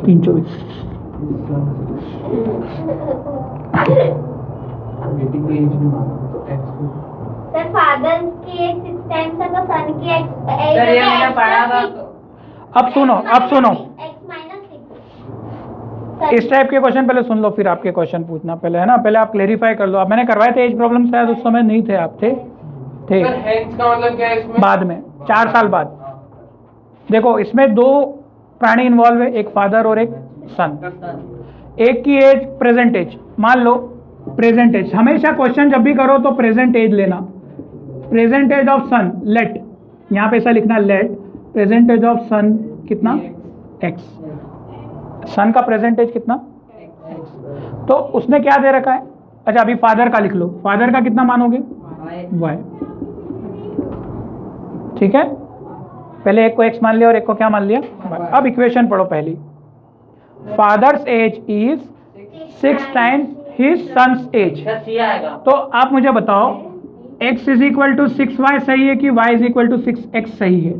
324। Sir father की as 6 times है तो सन की एज सर ये मैंने पढ़ा था तो अब सुनो x माइनस 6। इस टाइप के क्वेश्चन पहले सुन लो, फिर आपके क्वेश्चन पूछना पहले, है ना। पहले आप क्लेरिफाई कर लो। अब मैंने करवाए थे एज प्रॉब्लम, शायद उस समय नहीं थे आप, थे सर हेंस का मतलब क्या है इसमें? बाद में 4 साल बाद। देखो इसमें 2 प्राणी इन्वॉल्व है, एक फादर और एक सन। एक की एज प्रेजेंट एज, मान लो प्रेजेंट एज, हमेशा क्वेश्चन जब भी करो तो प्रेजेंट एज लेना। Present age of son let, यहाँ पे ऐसा लिखना let present age of son कितना x, सन का प्रेजेंट एज कितना, तो उसने क्या दे रखा है। अच्छा अभी फादर का लिख लो, फादर का कितना मानोगे y, ठीक है। पहले एक को x मान लिया और एक को क्या मान लिया y। अब इक्वेशन पढ़ो पहली, father's age is 6 times his son's age. तो आप मुझे बताओ x is equal to 6y सही है कि y is equal to 6x सही है?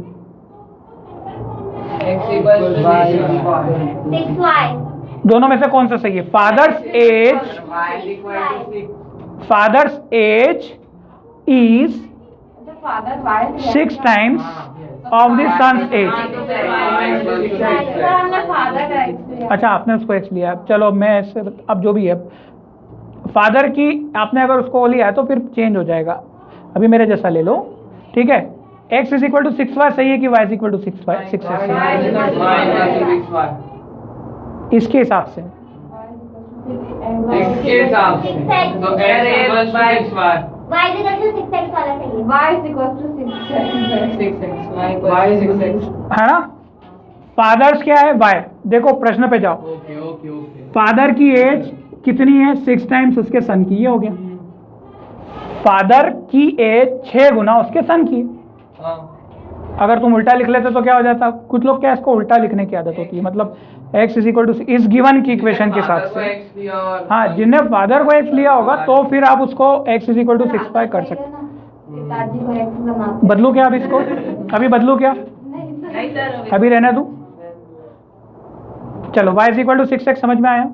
x इक्वल टू 6y दोनों में से कौन सा सही है? Father's age is 6 times of the son's age. अच्छा आपने उसको x लिया, चलो मैं अब जो भी है फादर की आपने अगर उसको लिया है तो फिर चेंज हो जाएगा। अभी मेरे जैसा ले लो, ठीक है। x is equal to 6y सही है कि y is equal to 6x? इसके हिसाब से इसके हिसाब से तो x equal to 6y, y is equal to 6x वाला सही है। y is equal to 6x, है ना। फादर्स क्या है y, देखो प्रश्न पे जाओ। Okay okay okay. फादर की एज कितनी है? 6 टाइम्स उसके सन की, ये हो गया। फादर की एज 6 गुना उसके सन की। हाँ अगर तुम उल्टा लिख लेते तो क्या हो जाता? कुछ लोग क्या इसको उल्टा लिखने की आदत होती है, मतलब x इज इक्वल टू इस गिवन की इक्वेशन के हिसाब से। हाँ जिनने फादर को x लिया होगा तो फिर आप उसको x is equal to 6y कर सकते। पिताजी को x बना बदलू क्या अब इसको? अभी बदलू क्या? नहीं सर अभी रहने दो। चलो y is equal to 6x समझ में आया।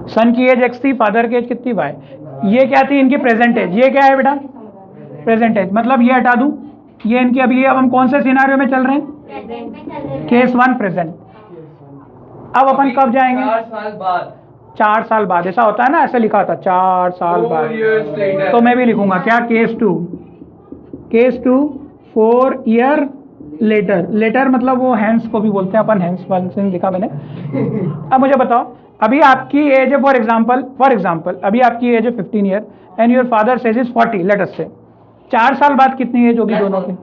सन की एज x थी, फादर की एज कितनी y, ये क्या थी इनकी प्रेजेंट एज। ये क्या है बेटा? प्रेजेंट एज, मतलब ये हटा दूं, ये इनकी। अभी ये अब हम कौन से सिनारियो में चल रहे हैं? प्रेजेंट में चल रहे हैं। Case 1 present. अब अपन कब जाएंगे? 4 साल बाद। 4 साल बाद, ऐसा होता है ना, ऐसे लिखा होता 4 साल 4 बाद। years later। तो मैं भी लिखूंगा क्या? Case 2 4 year later. लेटर मतलब वो हैंड्स को भी बोलते हैं अपन, हैंड्स वाले लिखा मैंने। अब मुझे बताओ, अभी आपकी एज है फॉर एग्जाम्पल अभी आपकी एज है 15 year and your father age is 40, let us से। 4 साल बाद कितनी एज होगी दोनों की?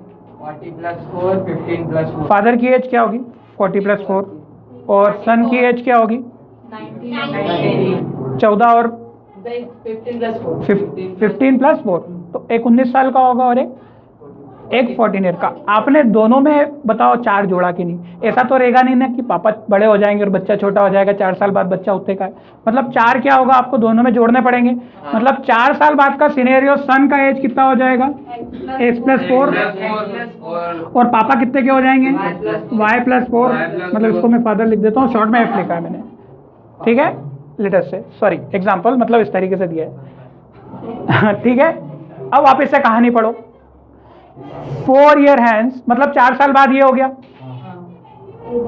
40 + 4 15 + 4। फादर की एज क्या होगी? 40 + 4, और सन की एज क्या होगी? 14 और 15 + 4, तो एक 19 साल का होगा और एक 14 ईयर का। आपने दोनों में बताओ 4 जोड़ा कि नहीं? ऐसा तो रहेगा नहीं ना कि पापा बड़े हो जाएंगे और बच्चा छोटा हो जाएगा, 4 साल बाद बच्चा उतने का है। मतलब 4 क्या होगा? आपको दोनों में जोड़ने पड़ेंगे। मतलब 4 साल बाद का सिनेरियो, सन का एज कितना हो जाएगा? x + 4, और पापा कितने के हो जाएंगे? y + 4। मतलब इसको मैं फादर लिख देता हूँ, शॉर्ट में f लिखा है मैंने, ठीक है। लेटर से, सॉरी एग्जाम्पल, मतलब इस तरीके से दिया है। ठीक है। अब वापस से कहानी पढ़ो। 4 ईयर हैंस, मतलब 4 साल बाद ये हो गया।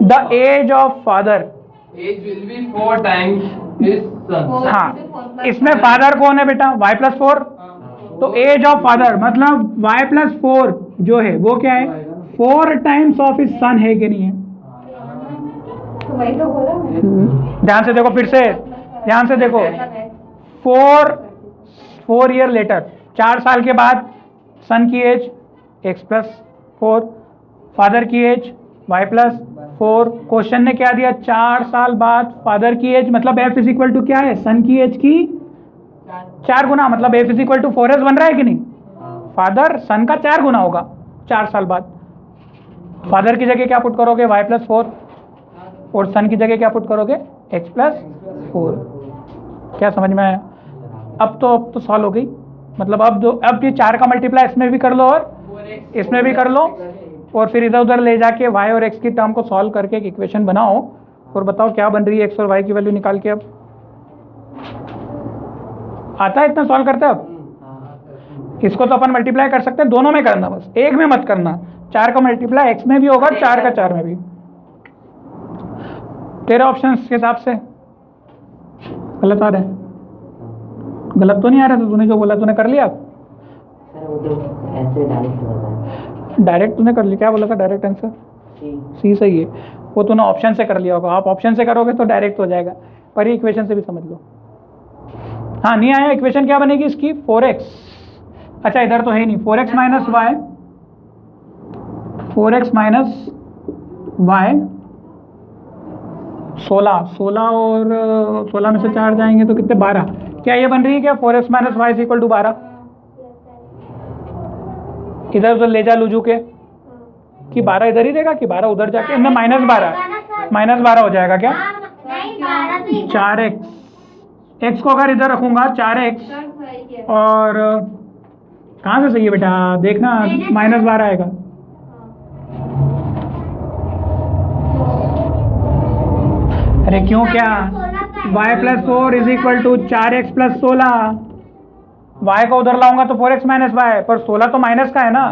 The age of father, Age will be 4 times his son। हाँ इसमें फादर कौन है बेटा? y + 4। तो एज ऑफ फादर मतलब y + 4 जो है वो क्या है? 4 टाइम्स ऑफ हिज सन है कि नहीं है? तो वही तो बोला मैंने। ध्यान से देखो, फिर से ध्यान से देखो। 4 ईयर लेटर, 4 साल के बाद सन की एज x + 4, फादर की एज y + 4। क्वेश्चन ने क्या दिया? 4 साल बाद फादर की एज, मतलब f इज इक्वल टू क्या है? सन की एज की 4 गुना, मतलब f is equal to 4s बन रहा है कि नहीं? फादर सन का 4 गुना होगा 4 साल बाद। फादर की जगह क्या पुट करोगे? y + 4, और सन की जगह क्या पुट करोगे? x + 4। क्या समझ में आया? अब तो सॉल्व हो गई। मतलब अब ये 4 का मल्टीप्लाई इसमें भी कर लो और इसमें भी कर लो, और फिर इधर उधर ले जाके y और x की टर्म को सॉल्व करके एक इक्वेशन बनाओ और बताओ क्या बन रही है x और y की वैल्यू निकाल के। अब आता है इतना सॉल्व करते हैं। अब इसको तो अपन मल्टीप्लाई कर सकते हैं, दोनों में करना, बस एक में मत करना। 4 का मल्टीप्लाई x में भी होगा, 4 का 4 में भी। तेरे ऑप्शन के हिसाब से गलत आ रहे हैं? गलत तो नहीं आ रहा था? तूने जो बोला तूने कर लिया? सर वो तो ऐसे डायरेक्ट होता है। डायरेक्ट तूने कर लिया? क्या बोला था डायरेक्ट आंसर? सी सही है। वो तूने ऑप्शन से कर लिया होगा। आप ऑप्शन से करोगे तो डायरेक्ट हो जाएगा, पर ये इक्वेशन से भी समझ लो। हाँ नहीं आया? इक्वेशन क्या बनेगी इसकी? 4x। अच्छा इधर तो है ही नहीं। 4x minus Y, 4x minus Y 16 और 16 में से 4 जाएंगे तो कितने? 12। क्या ये बन रही है क्या? 4x minus y is equal to 12। इधर उधर ले जा लूजू के कि 12 इधर ही देगा कि 12 उधर जाके इनमें -12 हो जाएगा क्या? नहीं 12 तो 4x, x को अगर इधर रखूंगा 4x सर सही है। और कहाँ से सही है बेटा? देखना -12 आएगा। अरे क्यों क्या? y plus 4 is equal to 4x plus 16। y को उधर लाऊंगा तो 4x माइनस वाई, पर 16 तो माइनस का है ना,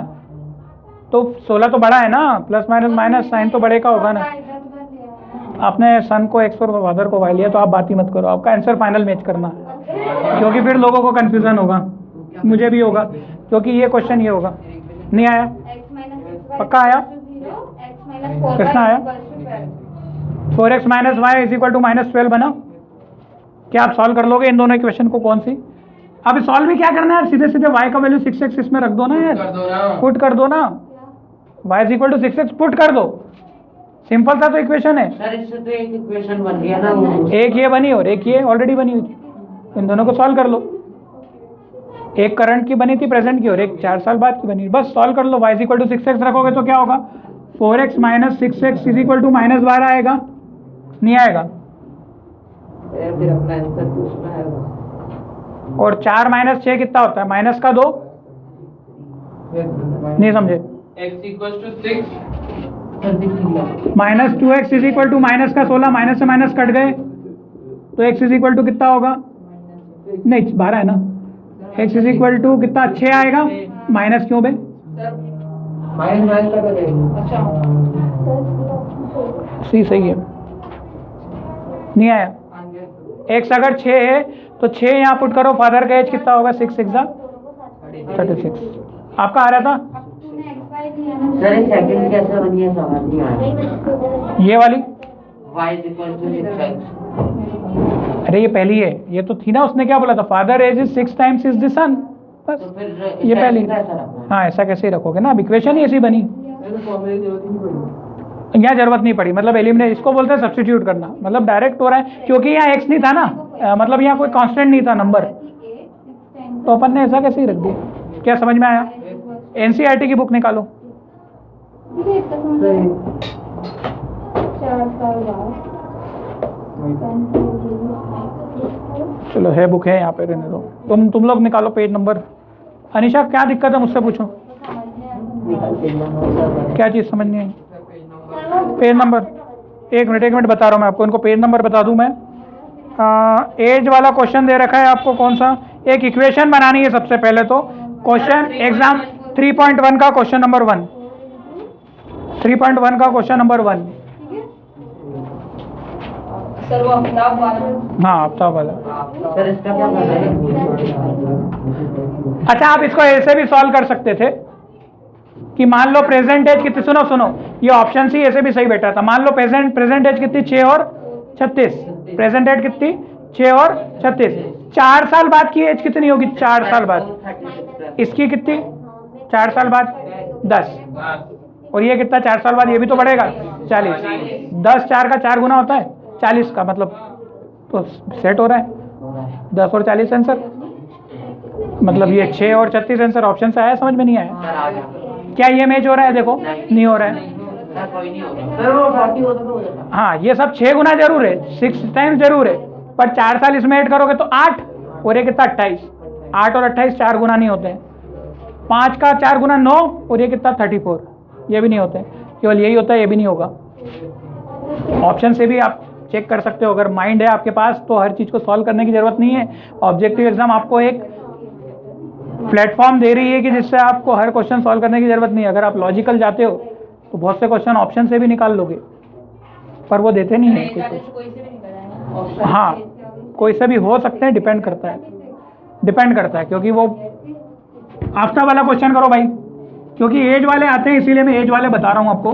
तो 16 तो बड़ा है ना, प्लस माइनस माइनस साइन तो बड़े का होगा ना। आपने सन को x और फादर को y लिया तो आप बात ही मत करो, आपका आंसर फाइनल मैच करना, क्योंकि फिर लोगों को कंफ्यूजन होगा, मुझे भी होगा, क्योंकि ये क्वेश्चन ये होगा। नहीं आया? पक्का आया? कितना आया? 4x minus y is equal to -12 बना। क्या आप सॉल्व कर लोगे इन दोनों इक्वेशन को? कौन सी? अब सॉल्व भी क्या करना है? सीधे सीधे y का वैल्यू 6x इसमें रख दो ना यार, कर दो ना। पुट कर दो ना। y is equal to 6x put कर दो, सिंपल सा तो इक्वेशन है। सर इससे तो एक इक्वेशन बन गया ना वो। एक ये बनी और एक ये ऑलरेडी बनी हुई थी, इन दोनों को सॉल्व कर लो। एक करंट की बनी थी प्रेजेंट की और एक 4 साल बाद की बनी, बस सॉल्व कर लो। y is equal to 6x रखोगे तो क्या होगा? 4x minus 6x is equal to -12 आएगा। नहीं आएगा? फिर अपना आंसर पूछना है। और 4 माइनस 6 कितना होता है? माइनस का 2। नहीं समझे? x equals to 6। -2x is equal to minus का 16, माइनस से माइनस कट गए तो x इज इक्वल टू कितना होगा? नहीं 12 है ना। x इज इक्वल टू कितना? 6 आएगा। माइनस क्यों बे? सी सही है। नहीं आया? x अगर 6 है तो 6 यहाँ पुट करो, फादर का एज कितना होगा? 6 6 36। आपका आ रहा था? सर ये सेकंड कैसे बनी है समझ नहीं आ रहा। ये वाली? y is equal to 6x। अरे ये पहली है, ये तो थी ना, उसने क्या बोला था? Father age is 6 times is the son. बस तो फिर ये पहली। कैसा रखना? हाँ ऐसा कैसे ही रखोगे ना, अब इक्वेशन ही ऐसी बनी, यहाँ जरूरत नहीं पड़ी। मतलब एलिमिनेट इसको बोलते हैं सब्स्टिट्यूट करना, मतलब डायरेक्ट हो रहा है, क्योंकि यहाँ x नहीं था ना, मतलब यहाँ कोई कांस्टेंट नहीं था नंबर, तो अपन ने ऐसा कैसे ही रख दिया। क्या समझ में आया? एनसीईआरटी की बुक निकालो। 4 साल बाद चलो है बुक है यहाँ पे, रहने दो। तुम लोग निकालो पेज नंबर। अनिशा क्या दिक्कत है मुझसे पूछो, क्या चीज़ समझ नहीं आई? पेज नंबर, एक मिनट बता रहा हूँ मैं आपको, इनको पेज नंबर बता दूँ मैं। एज वाला क्वेश्चन दे रखा है आपको, कौन सा? एक इक्वेशन बनानी है सबसे पहले तो। क्वेश्चन एग्जाम 3.1 का क्वेश्चन नंबर 1, 3.1 का क्वेश्चन नंबर 1। सर वो आफ्ताब वाला। हाँ आफ्ताब वाला। सर इसका क्या मतलब है? अच्छा आप इसको ऐसे भी सॉल्व कर सकते थे कि मान लो प्रेजेंट एज कितनी, सुनो ये ऑप्शन सी ऐसे भी सही बैठा था। मान लो प्रेजेंट एज कितनी? 6 और 36। प्रेजेंट एज कितनी? 6 और 36। 4 साल बाद की एज कितनी होगी? 4 साल बाद। इसकी कितनी? 4 साल बाद 10। और ये कितना? 4 साल बाद ये भी तो बढ़ेगा 40। 10 4 का 4 गुना होता है 40 का, मतलब तो सेट हो रहा है 10 और 40 आंसर, मतलब ये 6 और 36 आंसर ऑप्शन से आया। समझ में नहीं आया? क्या ये मैच हो रहा है? देखो नहीं हो रहा है। कोई नहीं होगा सर, वो 40 होता तो हो जाता। हाँ ये सब 6 गुना जरूर है, 6 टाइम्स जरूर है, पर 4 साल इसमें ऐड करोगे तो 8 और ये कितना? 28। 8 और 28 4 गुना नहीं होते हैं। 5 का 4 गुना 9 और ये कितना? 34। ये भी नहीं होते, केवल यही होता है, ये भी नहीं होगा। ऑप्शन से भी आप चेक कर सकते हो, अगर माइंड है आपके पास तो हर चीज़ को सॉल्व करने की ज़रूरत नहीं है। ऑब्जेक्टिव एग्जाम आपको एक प्लेटफॉर्म दे रही है कि जिससे आपको हर क्वेश्चन सॉल्व करने की ज़रूरत नहीं है। अगर आप लॉजिकल जाते हो तो बहुत से क्वेश्चन ऑप्शन से भी निकाल लोगे, पर वो देते नहीं है कोई से भी निकल आएगा। हाँ, कोई से भी हो सकते हैं, डिपेंड करता है क्योंकि वो आफ्ताब वाला क्वेश्चन करो भाई, क्योंकि एज वाले आते हैं इसीलिए मैं एज वाले बता रहा हूँ आपको।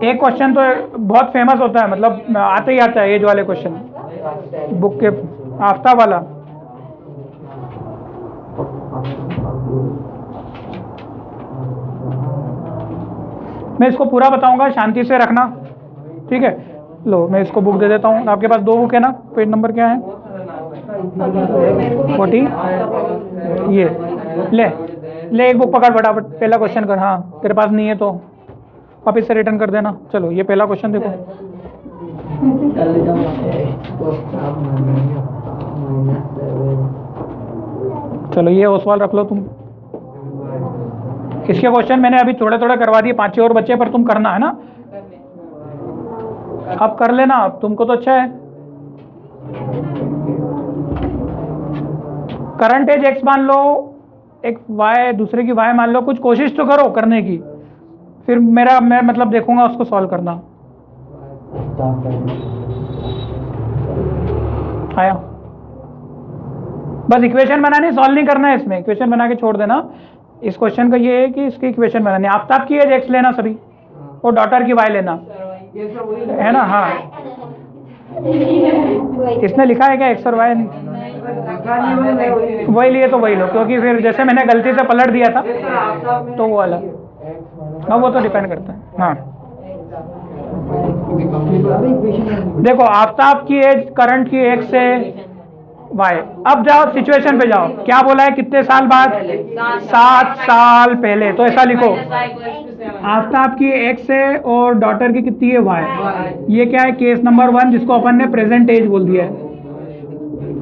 एक क्वेश्चन तो बहुत फेमस होता है, मतलब आते ही आता है एज वाले क्वेश्चन बुक के, आफ्ताब वाला। मैं इसको पूरा बताऊंगा, शांति से रखना, ठीक है। लो मैं इसको बुक दे देता हूँ, आपके पास 2 बुक है ना, पेज नंबर क्या है 40, ये ले एक बुक पकड़ फटाफट, पहला क्वेश्चन कर। हाँ तेरे पास नहीं है तो वापस से रिटर्न कर देना। चलो ये पहला क्वेश्चन देखो, चलो ये सवाल रख लो तुम। इसके क्वेश्चन मैंने अभी थोड़े थोड़े करवा दिए, 5 और बच्चे, पर तुम करना है ना, अब कर लेना, अब तुमको तो अच्छा है। करंट एज x मान लो, एक y दूसरे की y मान लो, कुछ कोशिश तो करो करने की, फिर मैं मतलब देखूंगा उसको सॉल्व करना। आया, बस इक्वेशन बनानी, सॉल्व नहीं करना है इसमें, इक्वेशन बना के छोड़ देना। इस क्वेश्चन का ये है कि इसकी इक्वेशन बनानी। आफ्ताब की एज x लेना सभी, और डॉटर की y लेना, है ना। हाँ इसने लिखा है क्या x और y, वही लिए तो वही लो, क्योंकि फिर जैसे मैंने गलती से पलट दिया था तो वो वाला, हाँ वो तो डिपेंड करता है। हाँ देखो, आफ्ताब की एज करंट की x से y। अब जाओ सिचुएशन पे जाओ, क्या बोला है, कितने साल बाद, 7 साल पहले। तो ऐसा लिखो, आफ्ताब की x है और डॉटर की कितनी है y। ये क्या है, केस नंबर 1, जिसको अपन ने प्रेजेंट एज बोल दिया है।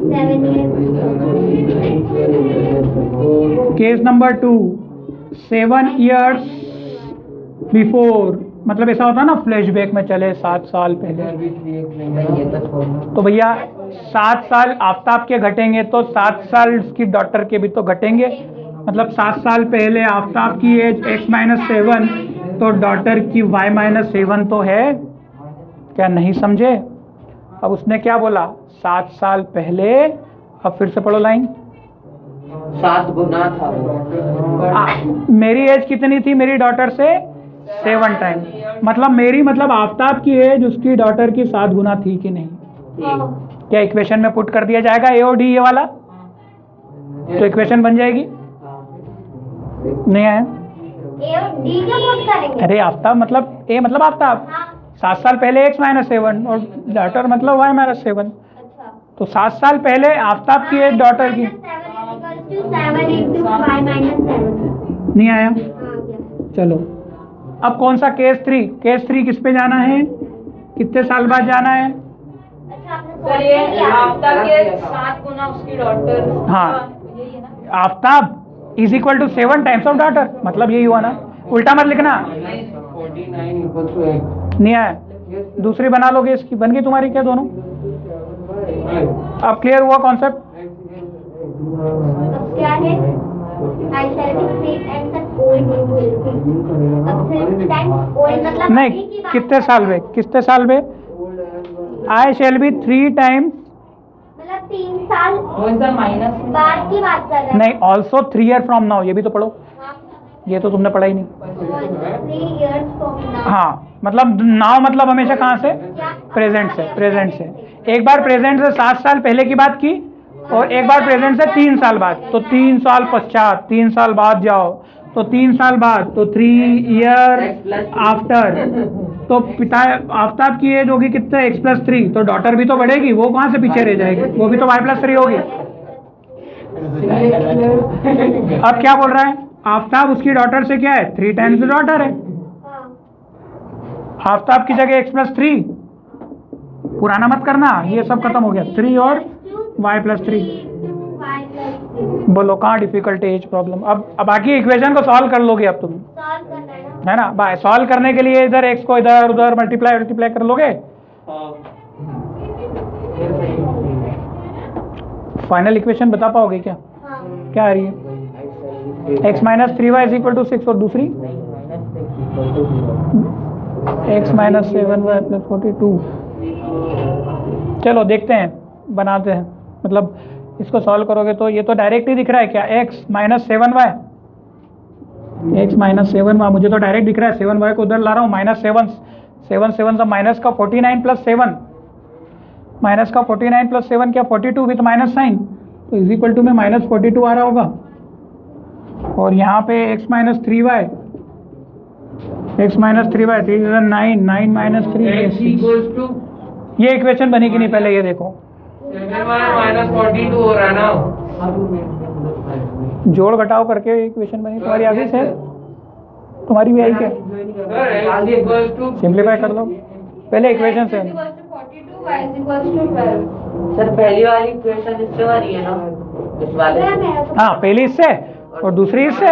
7 years। Case number 2, 7 years before, मतलब ऐसा होता है ना फ्लैशबैक में चले 7 साल पहले। तो भैया 7 साल आफ्ताब के घटेंगे तो 7 साल की डॉटर के भी तो घटेंगे, मतलब 7 साल पहले आफ्ताब की एज x-7 तो डॉटर की y-7 तो है। क्या नहीं समझे? अब उसने क्या बोला, 7 साल पहले, अब फिर से पढ़ो लाइन। 7 गुना था वो। मेरी एज कितनी थी मेरी डॉटर से, 7 टाइम, मतलब मेरी मतलब आफ्ताब की एज उसकी डॉटर की 7 गुना थी कि नहीं। क्या इक्वेशन में पुट कर दिया जाएगा ए और डी, ये वाला, तो इक्वेशन बन जाएगी। नहीं आया, ए और डी क्या पुट करेंगे? अरे आफ्ताब मतलब ए मतलब आफ्ताब, हाँ, 7 साल पहले x-7 और डॉटर मतलब y-7, अच्छा। तो 7 साल पहले आफ्ताब की एज डॉटर की। 7 into y-7। नहीं आया, हाँ, गया। चलो अब कौन सा केस 3, केस 3 किस पे जाना है, कितने साल बाद जाना है। अच्छा, आपने सर ये आफ्ताब के 7 गुना उसकी डॉटर। हाँ। यही है ना। Aftab is equal to 7 times of daughter, मतलब यही हुआ ना, उल्टा मत लिखना। 49 equals to x। नहीं आया, दूसरी बना लोगे इसकी, बन गई तुम्हारी क्या दोनों। अब क्लियर हुआ कॉन्सेप्ट। अब क्या है? I shall be 3 times as old। अब 3 times old मतलब अभी नहीं, की बात कितने साल में, कितने साल में, आई शैल बी 3 टाइम्स, मतलब 3 साल वो इधर माइनस बाद की बात कर रहे हैं। नहीं ऑल्सो 3 ईयर फ्रॉम नाउ, ये भी तो पढ़ो, हाँ, ये तो तुमने पढ़ा ही नहीं। 3 years from now। हाँ मतलब नाउ मतलब हमेशा कहाँ से, क्या? प्रेजेंट से, प्रेजेंट से। एक बार प्रेजेंट से 7 साल पहले की बात की और एक बार प्रेजेंट से 3 साल बाद, तो 3 साल पश्चात, 3 साल बाद जाओ तो 3 साल बाद, तो 3 ईयर आफ्टर, तो पिता आफ्ताब की एज होगी कितने, x+3, तो डॉटर भी तो बढ़ेगी, वो कहाँ से पीछे रह जाएगी, वो भी तो y+3 होगी। अब क्या बोल रहा है, आफ्ताब उसकी डॉटर से क्या है, 3 टाइम्स डॉटर है। हाँ, आफ्ताब की जगह x+3, पुराना मत करना, ये सब खत्म हो गया, 3 और y+3। बोलो कहाँ डिफिकल्ट है एज प्रॉब्लम। अब बाकी इक्वेशन को सॉल्व कर लोगे अब तुम। सॉल्व करना है ना। है ना। बाय सॉल्व करने के लिए इधर x को इधर उधर मल्टीप्लाई कर लोगे। फाइनल इक्वेशन बता पाओगे क्या? हाँ। क्या आ रही है? x minus 3y is equal to 6 और दूसरी x माइनस 7y प्लस 42। चलो देखते हैं, बनाते हैं। मतलब इसको सॉल्व करोगे तो ये तो डायरेक्ट ही दिख रहा है क्या? x minus 7y, x minus 7y मुझे तो डायरेक्ट दिख रहा है। 7y को उधर ला रहा हूँ, माइनस 7 7 माइनस का 49 प्लस 7, माइनस का 49 प्लस 7 क्या 42 विथ माइनस साइन, तो इज इक्वल टू में माइनस 42 आ रहा होगा। और यहाँ पे x minus 3y, x minus 3y 3 9 9 minus 3 x equals to ये इक्वेशन बनी कि नहीं? पहले ये देखो, 7y minus 42 हो रहा है ना। जोड़ घटाव करके इक्वेशन बनी। तुम्हारी आगे से तुम्हारी भी आई क्या? Sir x equals to simplify कर लो पहले इक्वेशन से। X is equals to 42, y is equals to 12. Sir पहली वाली इक्वेशन इससे वाली है ना, इस वाले से। हाँ पहली इससे और दूसरी इससे।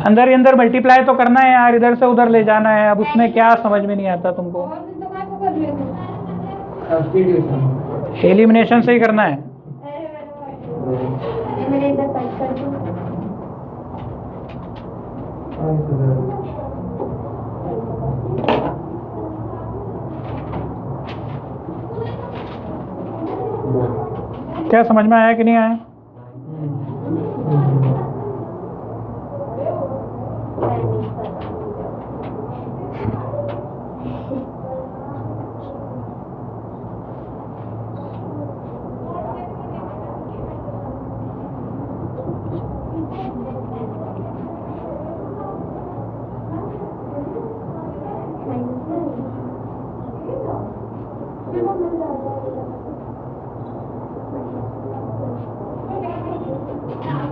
अंदर ही अंदर मल्टीप्लाई तो करना है यार, इधर से उधर ले जाना है। अब उसमें क्या समझ में नहीं आता तुमको? और दिन तो मैं तो कर रही हूँ। एलिमिनेशन से ही करना है। मैंने इधर कट कर दिया। क्या समझ में आया कि नहीं आया?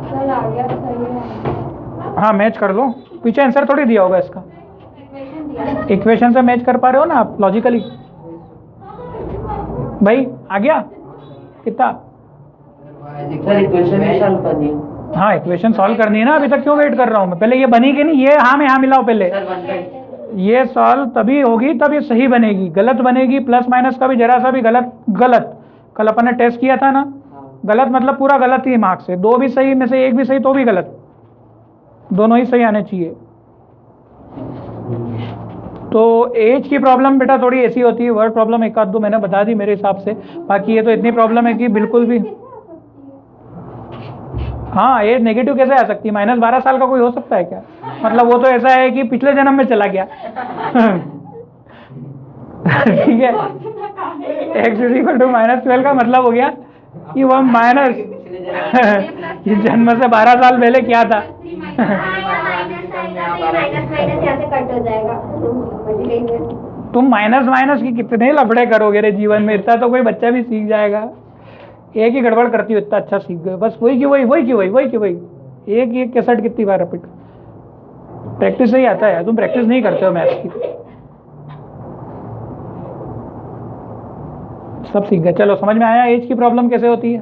चल आ गया, सही है। हाँ मैच कर लो, पीछे आंसर थोड़ी दिया होगा इसका। इक्वेशन दिया। इक्वेशन से मैच कर पा रहे हो ना आप लॉजिकली? भाई आ गया कितना? सर इक्वेशन ही सॉल्व करनी है। हाँ इक्वेशन सॉल्व करनी है ना, अभी तक क्यों वेट कर रहा हूँ मैं? पहले ये बनी कि नहीं, ये हाँ में हाँ मिलाओ पहले। सर 1/, ये सॉल्व तभी होगी तब ये सही बनेगी। गलत बनेगी, प्लस माइनस का भी जरा सा भी गलत गलत। कल अपन ने टेस्ट किया था ना, गलत मतलब पूरा गलत ही मार्क्स से। दो भी सही में से एक भी सही तो भी गलत, दोनों ही सही आने चाहिए। तो एज की प्रॉब्लम बेटा थोड़ी ऐसी होती है, वर्ड प्रॉब्लम एक आध दो मैंने बता दी मेरे हिसाब से। बाकी ये तो इतनी प्रॉब्लम है कि बिल्कुल भी। हाँ एज नेगेटिव कैसे आ सकती है? माइनस 12 साल का कोई हो सकता है क्या? मतलब वो तो ऐसा है कि पिछले जन्म में चला गया। ठीक है, x is equal to minus 12 का मतलब हो गया कि वह माइनस इस जन्म से 12 साल पहले क्या था। माइनस यहाँ से कट हो जाएगा। तुम माइनस माइनस की कितने लफड़े करोगे रे जीवन में? इतना तो कोई बच्चा भी सीख जाएगा। एक ही गड़बड़ करती हो, इतना अच्छा सीख गए। बस वही की वही, वही की वही, वही की वही। एक ही कैसेट कितनी बार रिपीट? प्रैक्टिस से ही आता है, तुम प्रैक्टिस नहीं करते हो मैथ्स की। सब सीख गए। चलो समझ में आया एज की प्रॉब्लम कैसे होती है?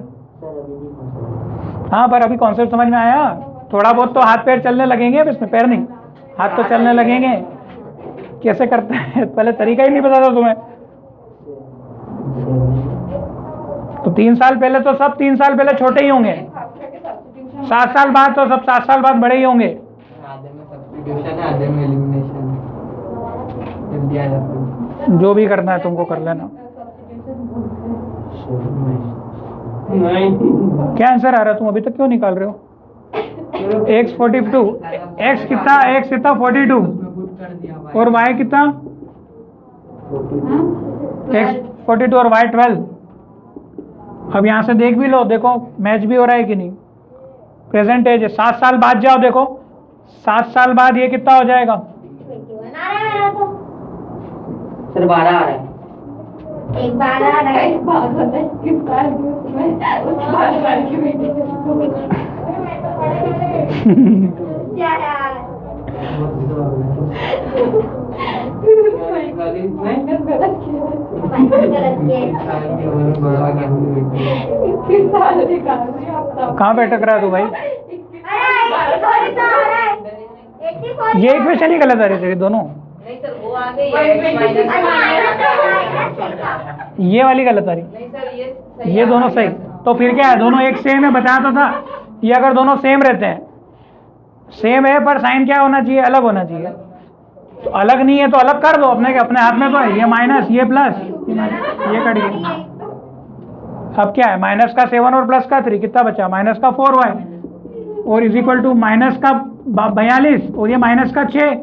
हाँ पर अभी कॉन्सेप्ट समझ में आया। थोड़ा बहुत तो हाथ पैर चलने लगेंगे, अब इसमें पैर नहीं, हाथ तो चलने लगेंगे। कैसे करते हैं पहले तरीका ही नहीं पता था तुम्हें। तो 3 साल पहले तो सब 3 साल पहले छोटे ही होंगे, 7 साल बाद तो सब 7 साल बाद बड़े ही होंगे। आधे में सब्स्टिट्यूशन है, आधे में एलिमिनेशन है। जल्दी आ जाता है। जो भी करना है तुमको कर लेना। नहीं क्या आंसर आ रहा है? तुम अभी तक क्यों निकाल रहे हो? x 42, x कितना? x कितना 42 और y कितना? x 42 और y 12। अब यहाँ से देख भी लो, देखो मैच भी हो रहा है कि नहीं। प्रेजेंट एज है, 7 साल बाद जाओ देखो, 7 साल बाद ये कितना हो जाएगा? सर 12 आ रहा है। एक बार आ रहा है। एक बात होता है, किस साल की उसमें उस 12 साल की बेटी को क्या यार? माइनस गलत किया। गलत किए। किस साल निकाल रही हो आप? कहाँ पे अटक रहा है तू भाई? अरे सॉरी तो आ रहा है। 84 ये इक्वेशन ही गलत आ रही थी दोनों, नहीं सर वो आ गई One twenty six माइनस ये वाली गलत आ रही, नहीं सर ये दोनों सही। तो फिर क्या है, दोनों एक सेम है, बताया तो था। ये अगर दोनों सेम रहते हैं, सेम है पर साइन क्या होना चाहिए, अलग होना चाहिए। तो अलग नहीं है तो अलग कर दो, अपने हाथ में तो है, ये माइनस ये प्लस, ये कट गया। अब क्या है, माइनस का 7 और प्लस का 3 कितना बचा, माइनस का 4y और इज इक्वल टू माइनस का 42 और ये माइनस का 6।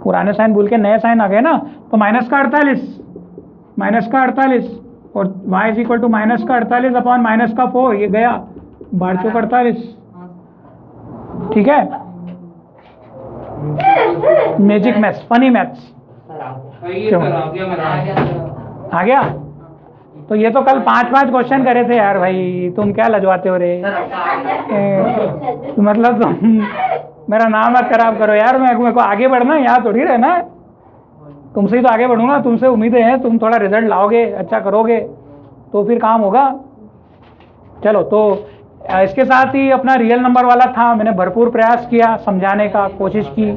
पुराने साइन भूल के नए साइन आ गए ना, तो माइनस का 48 और y is equal to minus का 48 अपॉन माइनस का 4, ये गया 12 ठीक है। Magic maths, funny maths sir आ गया मेरा आ गया। तो ये तो कल 5-5 क्वेश्चन करे थे यार भाई, तुम क्या लजवाते हो रे। मतलब तुम मेरा नाम मत खराब करो यार, मेरे को आगे बढ़ना है, यहाँ थोड़ी रहना है। तुमसे ही तो आगे बढ़ूंगा, तुमसे उम्मीदें हैं, तुम थोड़ा रिजल्ट लाओगे, अच्छा करोगे तो फिर काम होगा। चलो, तो इसके साथ ही अपना रियल नंबर वाला था, मैंने भरपूर प्रयास किया, समझाने का कोशिश की।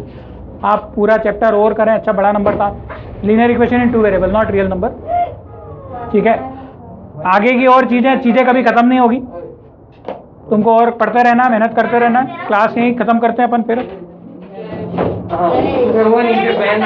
आप पूरा चैप्टर और करें, अच्छा बड़ा नंबर था। Linear equation in 2 variable, not real number, ठीक है। आगे की और चीज़ें कभी ख़त्म नहीं होगी, तुमको और पढ़ते रहना, मेहनत करते रहना। क्लास यहीं ख़त्म करते हैं अपन फिर। वो नीचे बैन